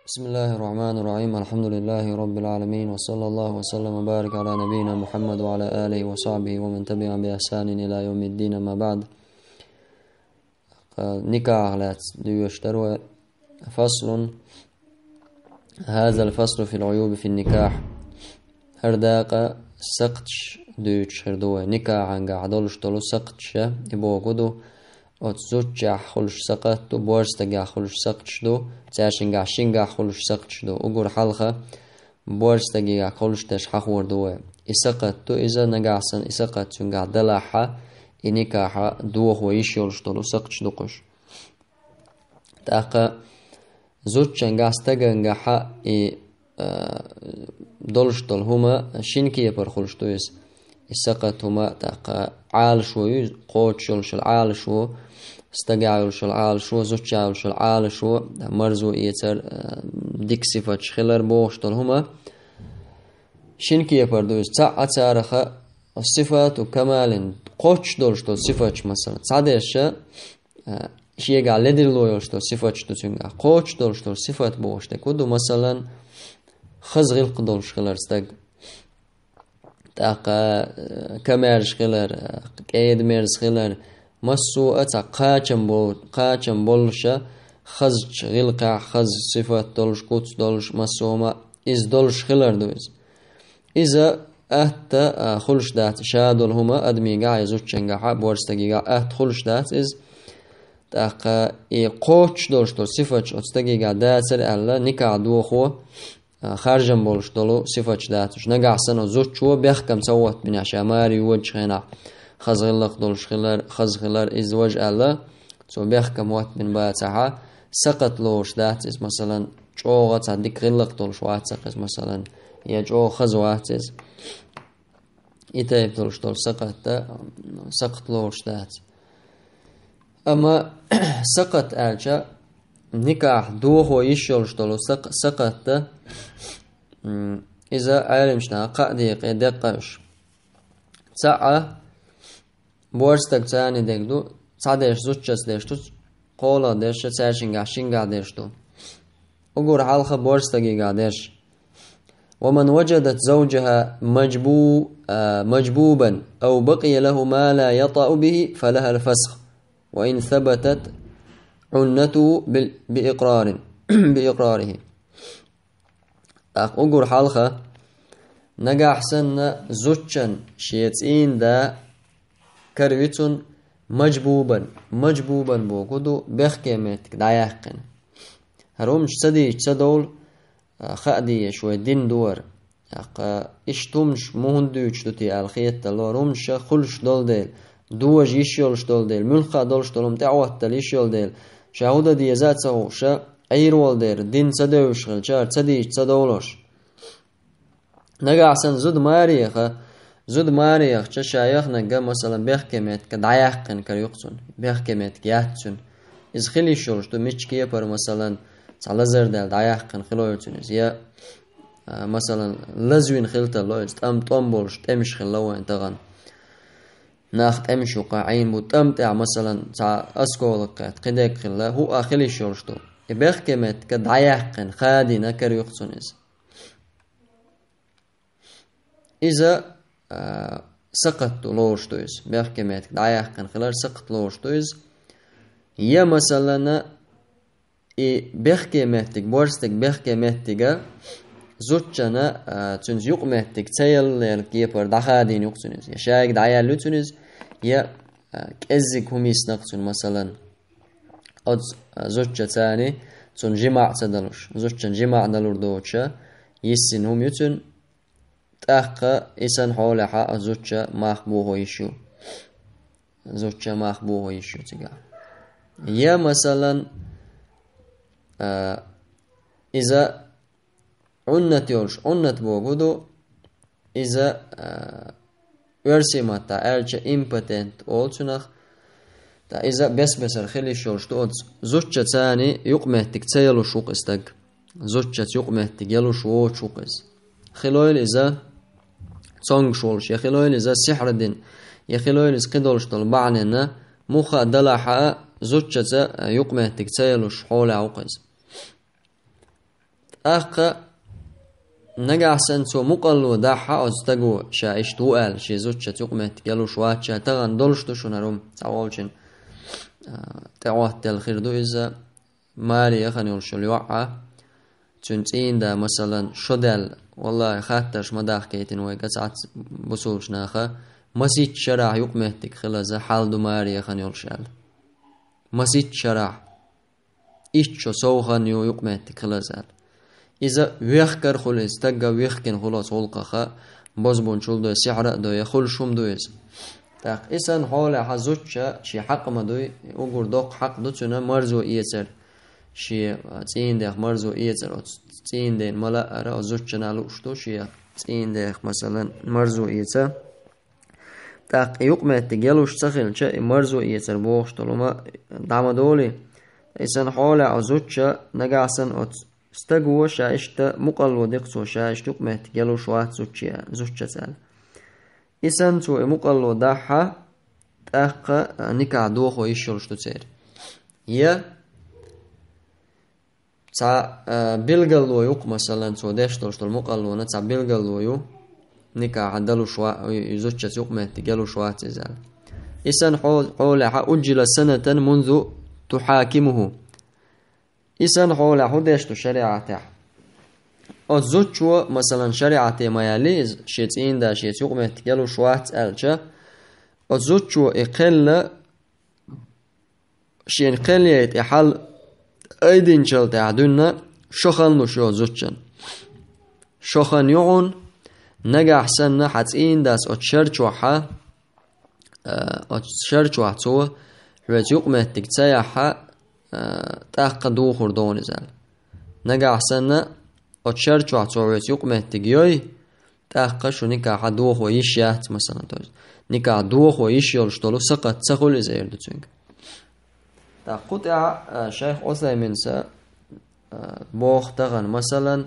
بسم الله الرحمن الرحيم. الحمد لله رب العالمين، وصلى الله وسلم وبارك على نبينا محمد وعلى آله وصحبه ومن تبعهم بإحسان إلى يوم الدين. ما بعد، نكاح ليشتروا فصل. هذا الفصل في العيوب في النكاح. هرداق سقطش دوش هردوه نكاح عن قعدولش تلو سقطش يبوغدو أتزوجع خلش سقط بورستجع خلش سقطش دو تاشنجع شنجع خلش سقطش دو أقول حلقة بورستجع خلش تشحخ وردوه إسقط تو إذا نجعسن إسقط شنجع دلحة إنكاحة دوه ويشيولش تلو سقطش دوقش تاقا زوجع استجنجحة دولش تل هما شنكية برخلش تويس السقط هما تاقا عال شوي قوتشلش العال شو استجعلش العال شو زوجعلش العال شو مرزو يتر ديك صفة خلر بوش تل هما شنكية بردويس تاع تارخة الصفات وكمال قوتش دولش تل صفة مثلا تعديش شيء قال لدر لويش تل صفة تتنجا قوتش دولش تل صفة بوش تكودو مثلا خزغل قدولش خلر استج تاقا كمارش خلر قيد ميرز خلر مسوء تا قاچم بولشا خزج غلقع خز صفات دولش قوتش دولش مسوما إز دولش خلر دويز إذا أهتا خلش دات شادول هما أدمي قاع يزوجشنقا بورستقي قاع أهت خلش دات إز تاقا قوتش دولش دول صفات أتستقي قاع داتر ألا نكا دوخو خارجن بولش دولو صفات داتش نقعسن وزوجشو بيخكم سوات من عشاماري وجه هنا خزغلق دولش خزغلر إز وجه ألا سو بيخكم وات من باتها سقط لوش دات إز مثلا جوغة تعديك غلق دولش واتسق إز مثلا يجو خزوات إز إتايب دولش دول سقط لوش دات أما سقط أرجع نكاح دوه يشولش دولو سقط إذا علمشنا قاديق دقش ساعة بورستك تاني دقدو تعديش زوجس ديشتو قولا ديش تاشنقع شنقع ديشتو أقول حالخة بورستقي قاديش ومن وجدت زوجها مجبوبا أو بقي له ما لا يطأ به فلها الفسخ وإن ثبتت عنته بإقراره أقول حالخة نجاح سن زوجن شيتين دا كرويتون مجبوبا بوجودو بخكمتك دايقن هرومش تدول خادي شوي دين دور إيش تومش مهندوش دوتي الخيط تلو رومش خلش دول ديل دوج يشيولش دول ديل ملخا دولش دولم تعوت تليشيول ديل شهودة دي ذاته شا أيرول دير دين تدوش خلشار تديش تدولش نقعسن زود ماريخ شايخ نجا مثلا بيحكمت كدعيقن كريقصن بيحكمت كياتسن إذ خلي شولش تو مش كيه بر مثلا على زردال دعيقن خلويتون يا مثلا لزوين خلت الله تام بولش تمش خلوه انتغن ناخت امشو قاعين بوتمتع مثلا تاع اسكولك قدك خلا هو اخلي شولشتو بيحكمت كدعيقن خادي نكر يقصنز إذا سقط لوشتويز بيحكمت دعيقن خلال سقط لوشتويز يا مثلا بيحكمتك بورستك بيحكمتك زوجنا تنز يقمتك تيل الكيبر دخادين يقصنز يا شايك دعيال لوتنز يا كأزك هم يسنقصن مثلا أد زوجة تاني تن جماع تدلوش زوجة جماع دلور دوتشا يسن هم يتن تأخى إسان حولها زوجة مخبوه يشو تجا يا مثلا إذا عنت بوجودو إذا ورسمتا أرجع إمبتنت أولتناخ تا إذا بس الخلي شولش تود زوجة تاني يقمتك تيلو شوق استج زوجة يقمتك يلو شوق اس خلويل إذا صنگ شولش يا خلويل إذا سحر دين يا خلويل إذا قدولش طلبعننا مخا دلحة زوجة يقمتك تيلو شحول عوقز أخ نجعسن سو مقلو داحا أستجو شايش توال شي زوجة تقمت يلو شوات شا تغن دولشتو شنرم تعوالشن تعوات الخير دو إذا مالي يخن يلشو الوعى تنتين دا مثلا شدل والله خاتش مداخ كيتين ويقصعت بصولش ناخا مسيت شرع يقمتك خلازا حال دو مالي يخن يلشال مسيت شرع إيش سوخن يقمتك خلازا إذا ويخكر خلص تجا ويخكن خلاص هلقخا بزبون شول دو سحر دو يخل شوم دويس تاق إسان حال حزوجة شي حق ما دوي وقول دوق حق دو تنا مرزو إيسر شي تين ده مرزو إيسر تين ده ملا أرا زوجة نالوشتو شي تين ده مثلا مرزو إيسر تاق يقمت تجلوش سخل شيء مرزو إيسر بوشتو لما دعم دولي إسان حال عزوجة نجاسن استجوا شايشتا مقلو دقسو شايشت يقمت يلو شوات زوجة سال إسان تو مقلو داحا تاقا نكا دوخو يشولشتو تسير يا تا بلغلو يق مثلا تو داشتولشتو المقلو نتا بلغلو يو نكا عدلو شوا زوجة يقمت يلو شوات زال إسان حول أجل سنة منذ تحاكمه إسان حول حدشتو شريعته أتزوجوا مثلا شريعته ما يليز شيتين دا شيت يقمت يلو شوات ألجا أتزوجوا إقل شين قليت إحال أيدين شل تعدونا شخن لشو زوجن شخن يعون نجا حسن حتين داس أتشرچوحا تو حوت يقمت تكتسيحا تاق دوخور دون زال نجا حسنا أتشرچو عطوعت يقمت تجيوي تاق شو نكا دوخو يشيات مثلا توز نكا دوخو يشيولشتولو سقط سخول زير دوتشنك تاق قطع شيخ عثيمين سا بوخ تغن مثلا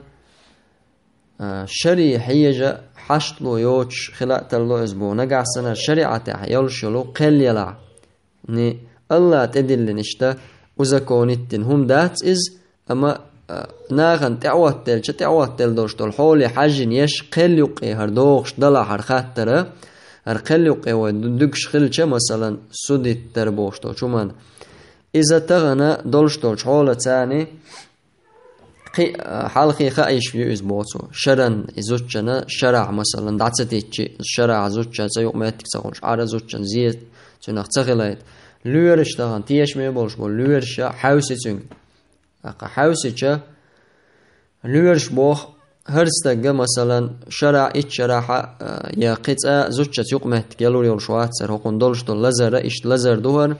شري حيجة حشتلو يوش خلاء تلو اسبو نجا حسنا شريعة يولشلو قل يلع ني الله تدل نشتا وزكونتن هم دات إز أما ناغن تعوات تل دوشتول حولي حاجن يش قل يقي هردوغش دلا حرخات ترى هرقل يقي ودقش خلچه مثلا سودت تربوشتول شمان إذا تغنى دولشتول حولة تاني حالخي خايش في إزبوتو شرن إزوتشنا شرع مثلا دعتتيتشي شرع زوتشا سيقمتك سخونش عرى زوتشا زيت تنخ تغليت لورش تغن تيش مي بولش بول لورش حوسي تنگ اقا حوسي چه لورش بوخ هرستگه مثلا شرع ایت شرع یا قطعه زوجة يقمت گلور يول شوات سر هقون دولش دول لزر ایشت لزر دوهر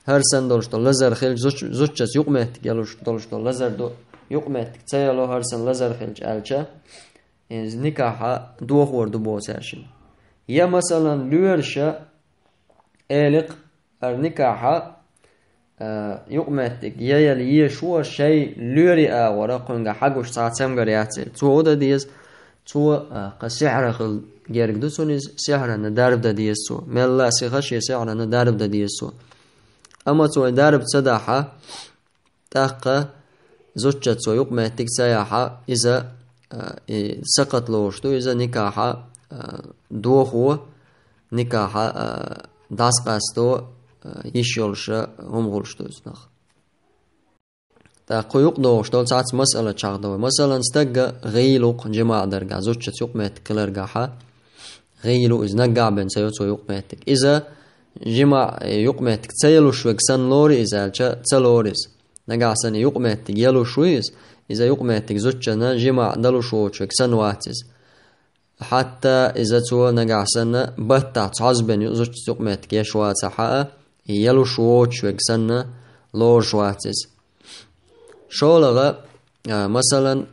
هرسن دولش دول لزر خیل زوجة يقمت گلوش دولش دول لزر دو يقمت تيالو هرسن لزر خیل الچه نکاح دوخ ورد بوسرشن یا مثلا لورش الق النكاح يقمتك يلي يشوى شيء لوري ورقنجا حقوش ساعتهم قرياتي تو ده ديز تو قسحر خل جيرك دوسونيز سحر ندارب ده ديز تو ملا سيخش سحر ندارب ده ديز تو اما تو دارب صداحة تاقة زوجة تو يقمتك سياحة إذا سقط لوشتو إذا نكاح دوخو نكاح داس قاستو يشولش هم غولشتوز نخ تا قيوق دوشتول ساعت مسألة چاقدوي مثلا استقى غيلوق جماع درقا زوجة يقمتك كلرقاحا غيلو إذ نقع بين سيوتو يقمتك إذا جماع يقمتك تسيلو شوك سن لوري إذا تسلوريز نقع سن يقمتك يلو شويز إذا يقمتك زوجة جماع دلو شوك سن واتز حتى إذا تو نقع سنة بطع تعزبن زوجة يقمتك يشوات حقا يلو شوش وكسنة لور شواتز شولغا مثلا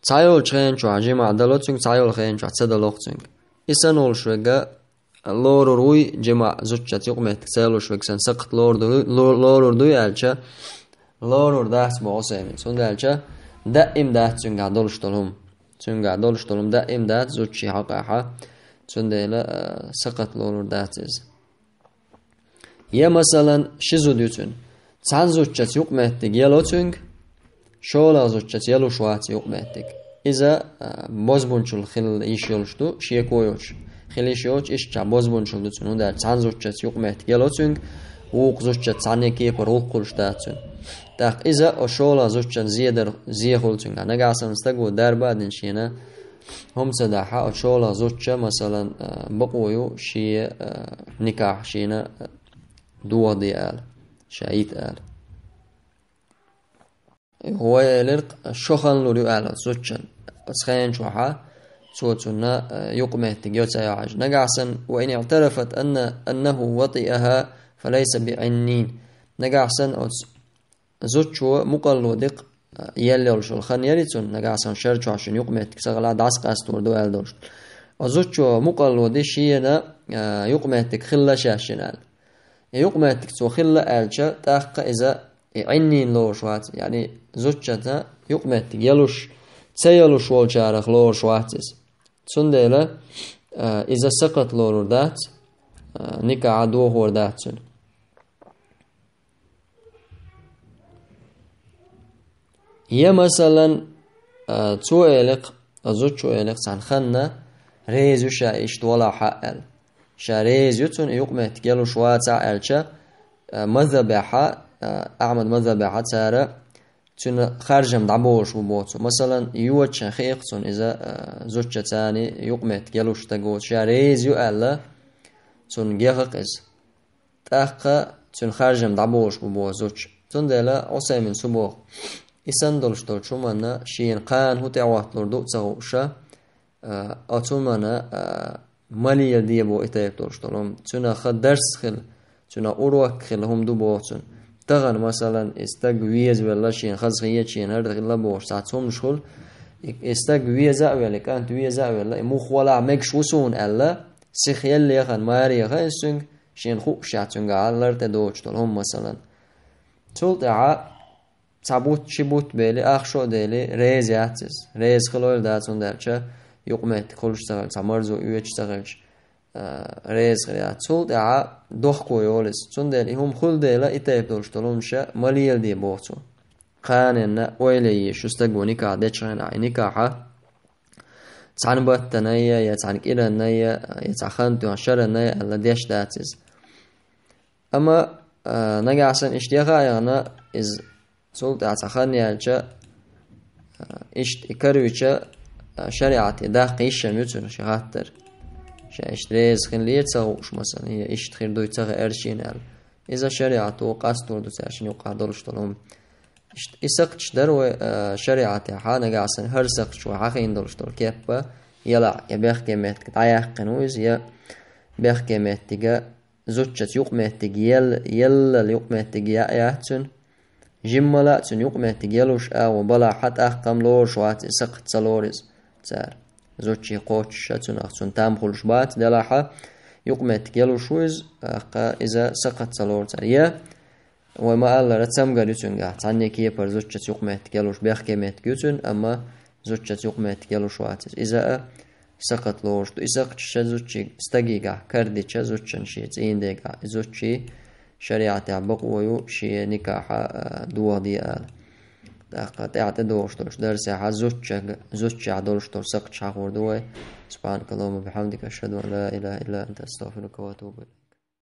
تايول خين شو عجيمة دلوتسنك تايول خين شو تسدلوختسنك إسانول شوغا لور روي جماع زوجة يقمتك تايلو شوكسن سقط لور دوي ألشا لور داس بوسيمين سون ألشا دائم دات سنگا دولشتولهم دائم دات زوجي حقاحا سنديلا سقط لور داتز يا مثلا شزو ديوتن سان زوجت يقمتك يلوتنج شولا زوجت يلو شوات يقمتك إذا بوزبونشل خل يشيلشتو شيكويوش خليشيوش إيش تع بوزبونشل دوتسون ده سان زوجت يقمتك يلوتنج ووق زوجت ساني كيبر وقولش داتسون تاق إذا أشولا زوجت زيخولتنج أنا قاسم استقو دار بعدين شينا هم صداحة أشولا زوجت مثلا بقويو شي نكاح شينا دوا ديال شايت آل هو يلرق شخن لوريو آل زوجن أسخين شوحا صوتنا يقمت جوتا يعج نقعسن وإن اعترفت أنه وطئها فليس بعنين نقعسن زوجو مقلودق يلي شو الخن يريتون نقعسن شرچو عشان يقمت سغلا داس قاستور دو آل دوش زوجو مقلودي شينا يقمت خلا شاشنال يقمتك تو خلا آلشا تاق إذا عنين لوش وات يعني زوجتا يقمتك يلوش تيلوش والشارخ لوش واتس سندلا إذا سقط لور دات نكا عدو هور داتسن هي مثلا تو إلق زوجو إلق سان خنا ريزو شايشت ولا حقل شاريز يتون يقمت قالوا شواتع ألشا مذبحة أعمد مذبحة تارة تون خارجم دعبوش وبوتو مثلا يوتش خيقتون إذا زوجة تاني يقمت قالوا شتاقوت شاريز يؤلا تون جيخق إز تاقا تون خارجم دعبوش وبوت زوج تون ديلا عسي من سبوغ إسان دولش دولشو منا شين قان هو تعوات لردو تغوشا أتون منا مالية ديبو إتايب دولشتولهم تنا خد درس خل تنا أروك خل هم دو بوتون تغن مثلا استق ويز ولا شين خز خيات شين هرد خلا بوش ساعتهم نشخل استق ويزا ولا كانت ويزا ولا مخ ولا مكش وسون ألا سخيل لي خن ماري خيسون شين خوب شاتون قال تدوشتولهم مثلا تولت تعبوت شبوت بيلي أخشو ديلي ريز ياتس ريز خلول داتون درچه يقمت كلش تغل تمرزو يوش تغلش ريز خليات سول دعا دوخ كويولس چون دل هم خل دلا إتايب دولشتولمشا مليل دي بوتو قاننا ويلي شستقوني كعدة چغن عيني كاحا تعن بطنية يتعن كيرنية يتعخنتو عشرنية ألا ديش داتز أما نجا عسن اشتياغا يغنا إز سول دعا تعخني عالجا اشت إكرويشا شريعتي داقي الشميوتون شغاتر اشتريز خليه تسوش مثلا هي اشتخير دو يتغى ارشينال إذا شريعته قاستور دو تاشن يوقع دولش طلهم إساقش درو شريعتي حانا قاسن هر ساقش وحاقين دولش طول كيبا يلا يبيخ كيميتك تعيق قنوز يا بيخ كيميتك زوجت يقميتك يلا يقميتك يأتن جملاتن يقميتك يلوش وبلا حتى أحقام لورش وات إساقت سلوريز تار زوجي قوتش شاتون أختون تام خلش بات دلاحة يقمت يلو شويز إذا سقط سلور تاريا وما قال رتسم قريتون قاعد عني كي بر زوجة يقمت يلوش بيخ كيمت جوتون أما زوجة يقمت يلو شواتز إذا سقط لورش إذا قتش زوجي استقي قاعد كردي زوجة شيء زين دي قاعد زوجي شريعة عبقويو شيء نكاح دوا ديال تعطي دوشتوش درس زوجة عدولشتور سقط شاخور دوي سبحانك اللهم وبحمدك أشهد أن لا إله إلا أنت أستغفرك وأتوب إليك